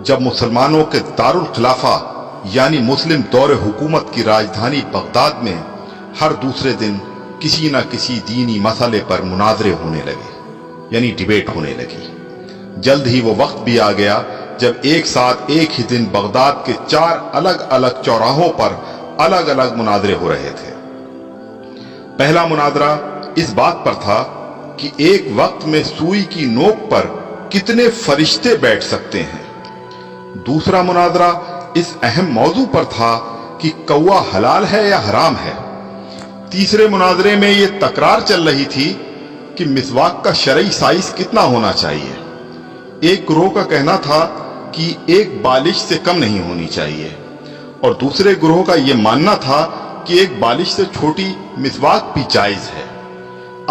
جب مسلمانوں کے دارل خلافہ یعنی مسلم دور حکومت کی راجدھانی بغداد میں ہر دوسرے دن کسی نہ کسی دینی مسئلے پر مناظرے ہونے لگے، یعنی ڈیبیٹ ہونے لگی۔ جلد ہی وہ وقت بھی آ گیا جب ایک ساتھ ایک ہی دن بغداد کے 4 الگ الگ چوراہوں پر الگ الگ مناظرے ہو رہے تھے۔ پہلا مناظرہ اس بات پر تھا کہ ایک وقت میں سوئی کی نوک پر کتنے فرشتے بیٹھ سکتے ہیں۔ دوسرا مناظرہ اس اہم موضوع پر تھا کہ کوا حلال ہے یا حرام ہے۔ تیسرے مناظرے میں یہ تکرار چل رہی تھی کہ مسواک کا شرعی سائز کتنا ہونا چاہیے۔ ایک گروہ کا کہنا تھا کہ 1 بالش سے کم نہیں ہونی چاہیے، اور دوسرے گروہ کا یہ ماننا تھا کہ 1 بالش سے چھوٹی مسواک بھی جائز ہے۔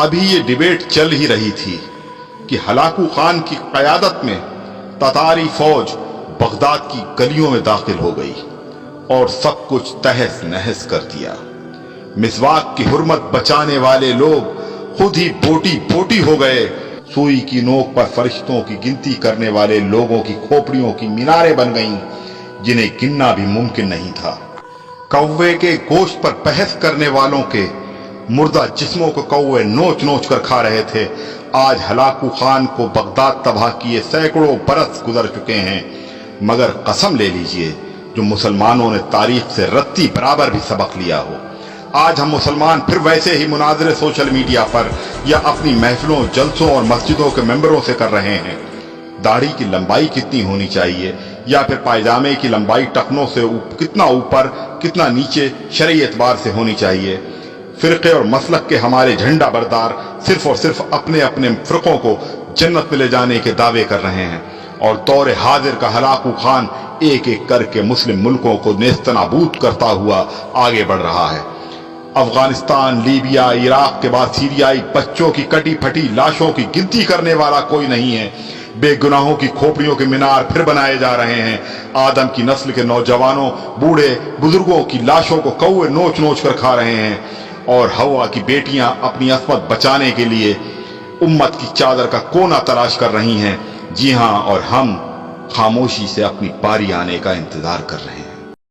ابھی یہ ڈیبیٹ چل ہی رہی تھی کہ ہلاکو خان کی قیادت میں تتاری فوج بغداد کی گلیوں میں داخل ہو گئی اور سب کچھ تہس نہس کر دیا۔ مسواک کی حرمت بچانے والے لوگ خود ہی بوٹی بوٹی ہو گئے۔ سوئی کی نوک پر فرشتوں کی گنتی کرنے والے لوگوں کی کھوپڑیوں کی میناریں بن گئیں جنہیں گننا بھی ممکن نہیں تھا۔ کوے کے گوشت پر بحث کرنے والوں کے مردہ جسموں کو کوے نوچ نوچ کر کھا رہے تھے۔ آج ہلاکو خان کو بغداد تباہ کیے سینکڑوں برس گزر چکے ہیں، مگر قسم لے لیجئے جو مسلمانوں نے تاریخ سے رتی برابر بھی سبق لیا ہو۔ آج ہم مسلمان پھر ویسے ہی مناظرے سوشل میڈیا پر یا اپنی محفلوں، جلسوں اور مسجدوں کے ممبروں سے کر رہے ہیں۔ داڑھی کی لمبائی کتنی ہونی چاہیے، یا پھر پائجامے کی لمبائی ٹخنوں سے کتنا اوپر کتنا نیچے شرعی اعتبار سے ہونی چاہیے۔ فرقے اور مسلک کے ہمارے جھنڈا بردار صرف اور صرف اپنے اپنے فرقوں کو جنت میں لے جانے کے دعوے کر رہے ہیں، اور دور حاضر کا ہلاکو خان ایک ایک کر کے مسلم ملکوں کو نیست نابود کرتا ہوا آگے بڑھ رہا ہے۔ افغانستان، لیبیا، عراق کے بعد سیریائی بچوں کی کٹی پھٹی لاشوں کی گنتی کرنے والا کوئی نہیں ہے۔ بے گناہوں کی کھوپڑیوں کے مینار پھر بنائے جا رہے ہیں۔ آدم کی نسل کے نوجوانوں، بوڑھے، بزرگوں کی لاشوں کو کوے نوچ نوچ کر کھا رہے ہیں، اور ہوا کی بیٹیاں اپنی عصمت بچانے کے لیے امت کی چادر کا کونا تلاش کر رہی ہیں۔ جی ہاں، اور ہم خاموشی سے اپنی باری آنے کا انتظار کر رہے ہیں۔